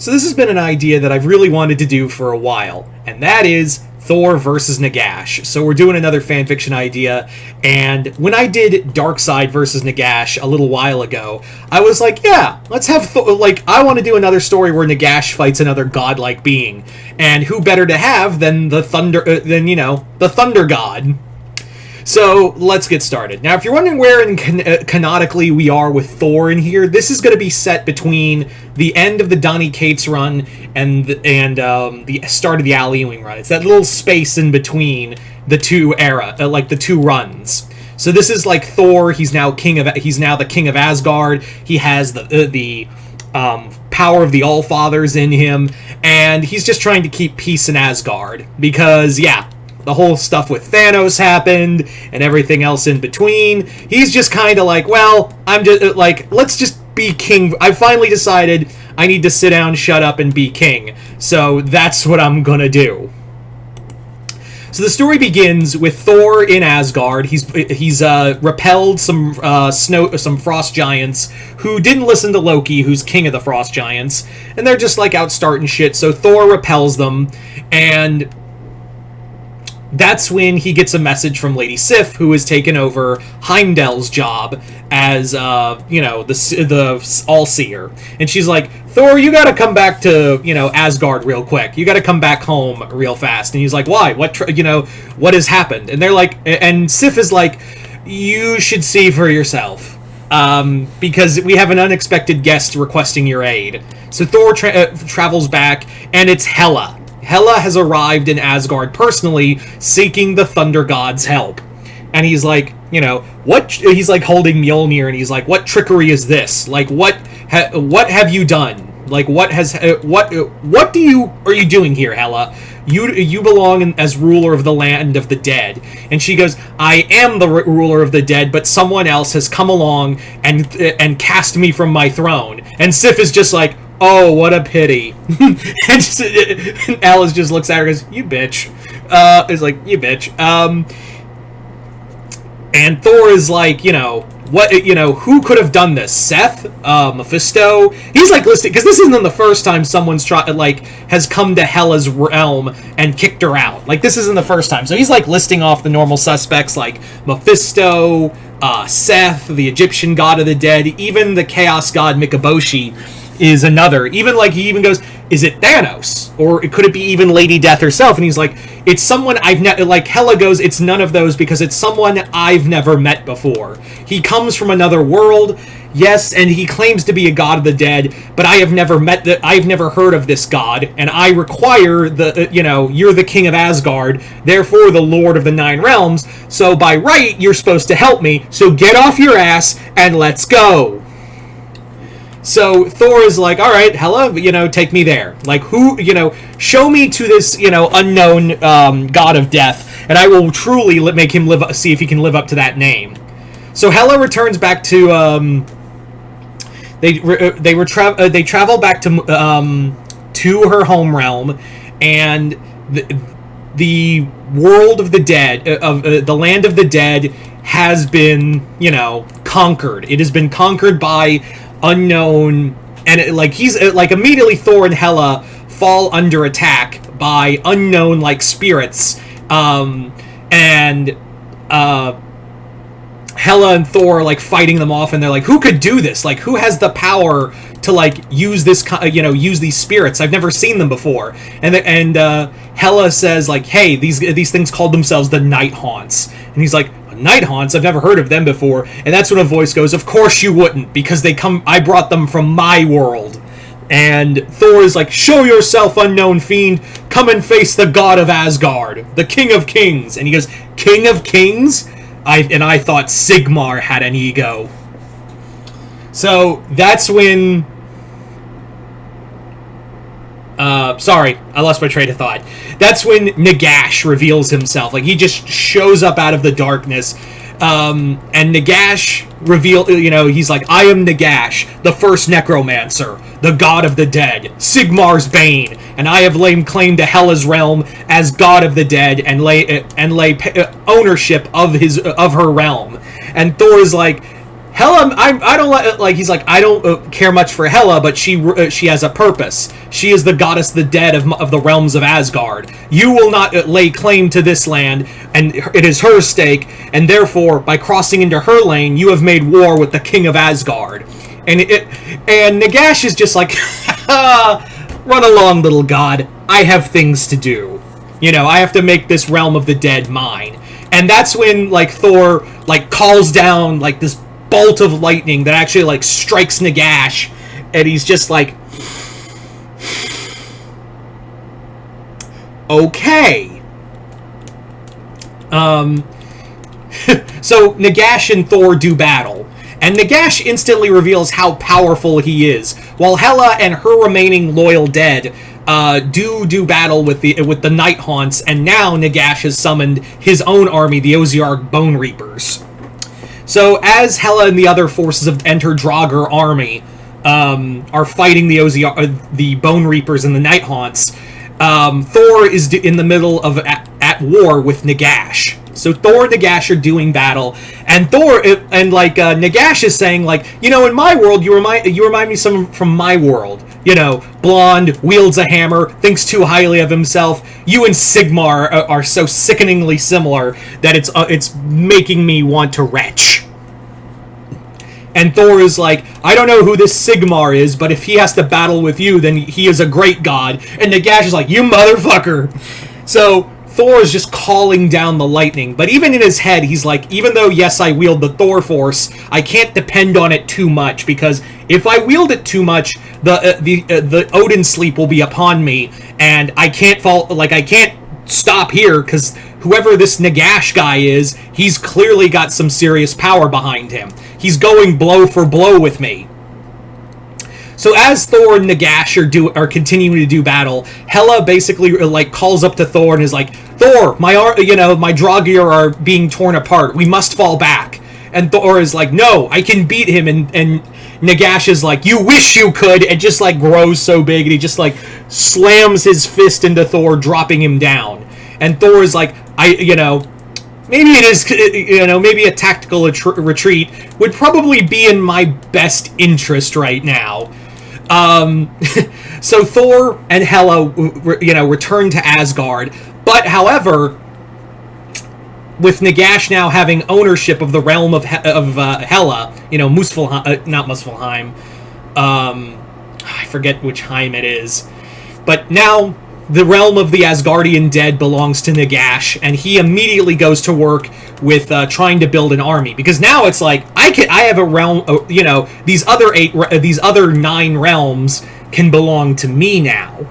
So this has been an idea that I've really wanted to do for a while, and that is Thor versus Nagash. So we're doing another fanfiction idea, and when I did Darkseid versus Nagash a little while ago, I was like, yeah, let's have I want to do another story where Nagash fights another godlike being, and who better to have than the Thunder God. So let's get started. Now, if you're wondering where canonically we are with Thor in here, this is going to be set between the end of the Donny Cates run and the start of the Al Ewing run. It's that little space in between the two the two runs. So this is like Thor. He's now the king of Asgard. He has the power of the Allfathers in him, and he's just trying to keep peace in Asgard because, yeah, the whole stuff with Thanos happened and everything else in between. He's just kind of like, well, I'm just let's just be king. I finally decided I need to sit down, shut up, and be king. So that's what I'm gonna do. So the story begins with Thor in Asgard. He's repelled some frost giants who didn't listen to Loki, who's king of the frost giants, and they're just like out starting shit. So Thor repels them, and that's when he gets a message from Lady Sif, who has taken over Heimdall's job as, the All-Seer. And she's like, Thor, you gotta come back to, Asgard real quick. You gotta come back home real fast. And he's like, why? What has happened? And they're like, and Sif is like, you should see for yourself. Because we have an unexpected guest requesting your aid. So Thor travels back, and it's Hela. Hela has arrived in Asgard personally, seeking the Thunder God's help. And he's like, what? He's like holding Mjolnir, and he's like, what trickery is this? Like, what have you done? Like, what are you doing here, Hela? You belong as ruler of the land of the dead. And she goes, I am the ruler of the dead, but someone else has come along and cast me from my throne. And Sif is just like, oh, what a pity. and Alice just looks at her and goes, you bitch. Is like, you bitch. And Thor is like, who could have done this? Seth? Mephisto? He's like listing, because this isn't the first time someone's has come to Hela's realm and kicked her out. Like, this isn't the first time. So he's like listing off the normal suspects like Mephisto, Seth, the Egyptian god of the dead, even the chaos god Mikaboshi is another. Even he even goes, is it Thanos? Or could it be even Lady Death herself? And he's like, it's someone I've never, Hela goes, it's none of those because it's someone I've never met before. He comes from another world, yes, and he claims to be a god of the dead, but I have never I've never heard of this god, and I require you're the king of Asgard, therefore the lord of the 9 realms, so by right, you're supposed to help me, so get off your ass and let's go. So Thor is like, all right, Hela, take me there. Like, show me to this, unknown god of death, and I will truly make him see if he can live up to that name. So Hela returns back to, they travel back to her home realm, and the world of the dead, the land of the dead, has been, conquered. It has been conquered by unknown, and immediately Thor and Hela fall under attack by unknown spirits, and Hela and Thor are fighting them off, and they're like, who could do this? Who has the power to use this, use these spirits? I've never seen them before. And Hela says hey, these things called themselves the Night Haunts, and he's like, Night Haunts? I've never heard of them before. And that's when a voice goes, of course you wouldn't, because I brought them from my world. And Thor is like, show yourself, unknown fiend, come and face the god of Asgard, the king of kings. And he goes, king of kings? I thought Sigmar had an ego. So that's when sorry, I lost my train of thought. That's when Nagash reveals himself. He just shows up out of the darkness. And Nagash he's like, I am Nagash, the first necromancer, the god of the dead, Sigmar's bane, and I have laid claim to Hela's realm as god of the dead and lay ownership of her realm. And Thor is like, Hela, I don't like. He's like, I don't care much for Hela, but she has a purpose. She is the goddess, the dead of the realms of Asgard. You will not lay claim to this land, and it is her stake. And therefore, by crossing into her lane, you have made war with the king of Asgard. And Nagash is just like, run along, little god. I have things to do. You know, I have to make this realm of the dead mine. And that's when like Thor like calls down like this bolt of lightning that actually like strikes Nagash, and he's just like, okay. So Nagash and Thor do battle, and Nagash instantly reveals how powerful he is, while Hela and her remaining loyal dead do battle with the Night Haunts, and now Nagash has summoned his own army, the Oziark Bone Reapers. So as Hela and the other forces of Enter Draugr army are fighting the Bone Reapers and the Night Haunts, Thor is in the middle of at war with Nagash. So Thor and Nagash are doing battle, and Nagash is saying like, you know, in my world you remind me some from my world. You know, blonde, wields a hammer, thinks too highly of himself. You and Sigmar are so sickeningly similar that it's making me want to retch. And Thor is like, I don't know who this Sigmar is, but if he has to battle with you, then he is a great god. And Nagash is like, you motherfucker. So Thor is just calling down the lightning, but even in his head, he's like, even though, yes, I wield the Thor force, I can't depend on it too much, because if I wield it too much, the Odin sleep will be upon me, and I can't stop here, because whoever this Nagash guy is, he's clearly got some serious power behind him. He's going blow for blow with me. So as Thor and Nagash are continuing to do battle, Hela basically like calls up to Thor and is like, Thor, my Draugr are being torn apart. We must fall back. And Thor is like, no, I can beat him. And Nagash is like, you wish you could, and just like grows so big, and he just like slams his fist into Thor, dropping him down. And Thor is like, maybe it is, maybe a tactical retreat would probably be in my best interest right now. So Thor and Hela, return to Asgard, but however, with Nagash now having ownership of the realm of Hela, Muspelheim, not Muspelheim, I forget which Heim it is, but now the realm of the Asgardian dead belongs to Nagash, and he immediately goes to work with trying to build an army, because now it's like I have a realm. These other 9 realms can belong to me now,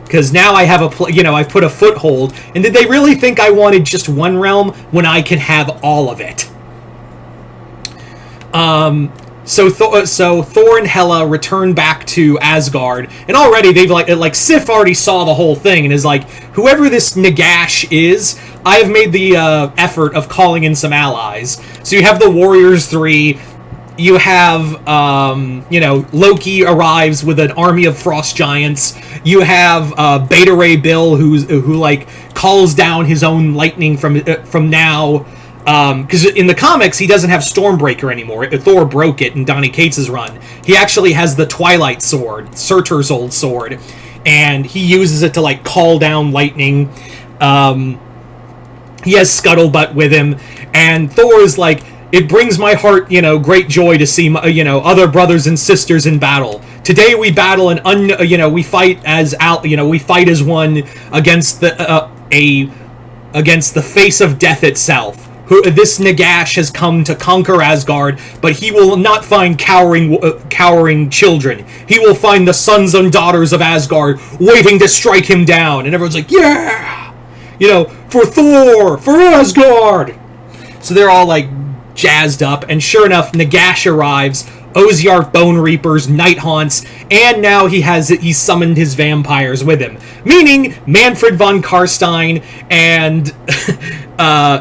because now I have I've put a foothold. And did they really think I wanted just one realm when I can have all of it? So Thor and Hela return back to Asgard, and already they've like Sif already saw the whole thing and is like, whoever this Nagash is, I have made the effort of calling in some allies. So you have the Warriors 3, you have Loki arrives with an army of frost giants, you have Beta Ray Bill who like calls down his own lightning from now. Because in the comics, he doesn't have Stormbreaker anymore. Thor broke it in Donny Cates' run. He actually has the Twilight Sword, Surtur's old sword, and he uses it to, like, call down lightning. He has Scuttlebutt with him, and Thor is like, it brings my heart, great joy to see, other brothers and sisters in battle. Today we battle we fight as one against against the face of death itself. This Nagash has come to conquer Asgard, but he will not find cowering children. He will find the sons and daughters of Asgard waiting to strike him down. And everyone's like, yeah! For Thor! For Asgard! So they're all, like, jazzed up, and sure enough, Nagash arrives, Oziark Bone Reapers, Night Haunts, and now he's summoned his vampires with him. Meaning, Manfred von Karstein and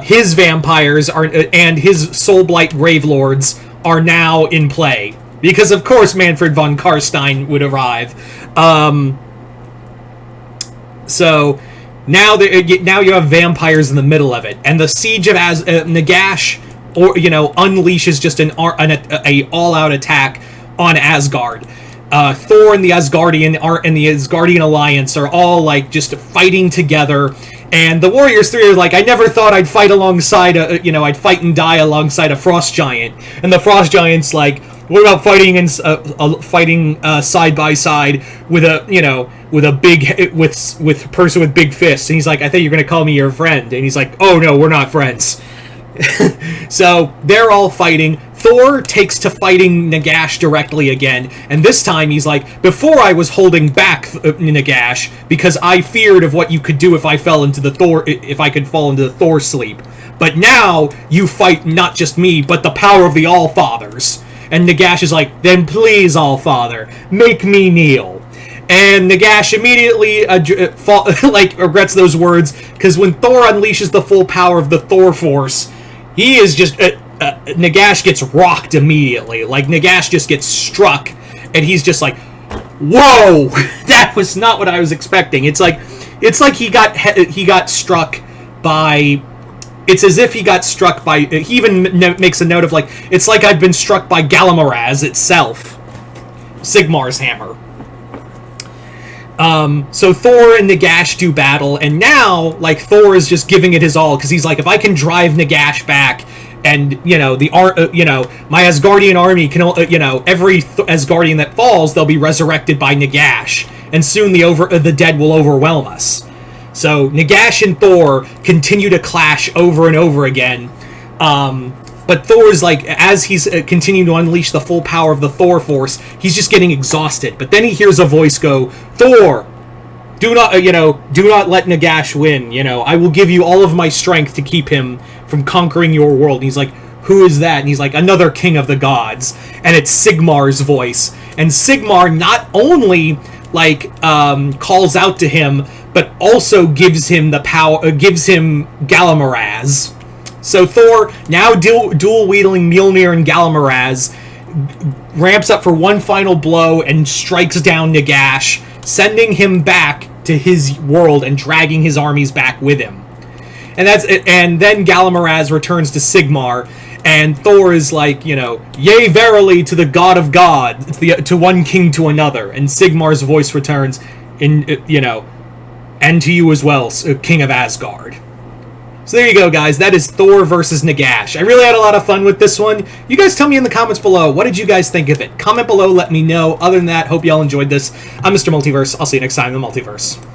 his vampires and his Soulblight Gravelords are now in play. Because of course Manfred von Karstein would arrive. So now you have vampires in the middle of it, and the siege of Nagash or unleashes just a all-out attack on Asgard. Thor and the Asgardian Alliance are all like just fighting together, and the Warriors 3 are like, I never thought I'd fight alongside I'd fight and die alongside a Frost Giant, and the Frost Giant's like, what about fighting side by side with a person with big fists? And he's like, I think you're gonna call me your friend, and he's like, oh no, we're not friends. So they're all fighting. Thor takes to fighting Nagash directly again, and this time he's like, before I was holding back Nagash because I feared of what you could do if I could fall into the Thor sleep. But now you fight not just me, but the power of the All-Fathers. And Nagash is like, then please, All-Father, make me kneel. And Nagash immediately regrets those words, because when Thor unleashes the full power of the Thor force, he is just Nagash gets rocked immediately. Like, Nagash just gets struck, and he's just like, whoa, that was not what I was expecting. It's like he got struck by. It's as if he got struck by. He even makes a note of like, it's like I've been struck by Galamaraz itself, Sigmar's hammer. So Thor and Nagash do battle, and now, like, Thor is just giving it his all, because he's like, if I can drive Nagash back, and, my Asgardian army can, every Asgardian that falls, they'll be resurrected by Nagash, and soon the dead will overwhelm us. So Nagash and Thor continue to clash over and over again, but Thor's like, as he's continuing to unleash the full power of the Thor force, he's just getting exhausted. But then he hears a voice go, Thor, do not let Nagash win. I will give you all of my strength to keep him from conquering your world. And he's like, who is that? And he's like, another king of the gods. And it's Sigmar's voice. And Sigmar not only calls out to him, but also gives him the power, gives him Galamaraz. So Thor, now dual-wielding Mjolnir and Galamaraz, ramps up for one final blow and strikes down Nagash, sending him back to his world and dragging his armies back with him. And then Galamaraz returns to Sigmar, and Thor is like, yea, verily, to the god of gods, to one king to another. And Sigmar's voice returns, and to you as well, king of Asgard. So there you go, guys. That is Thor versus Nagash. I really had a lot of fun with this one. You guys tell me in the comments below, what did you guys think of it? Comment below, let me know. Other than that, hope y'all enjoyed this. I'm Mr. Multiverse. I'll see you next time in the Multiverse.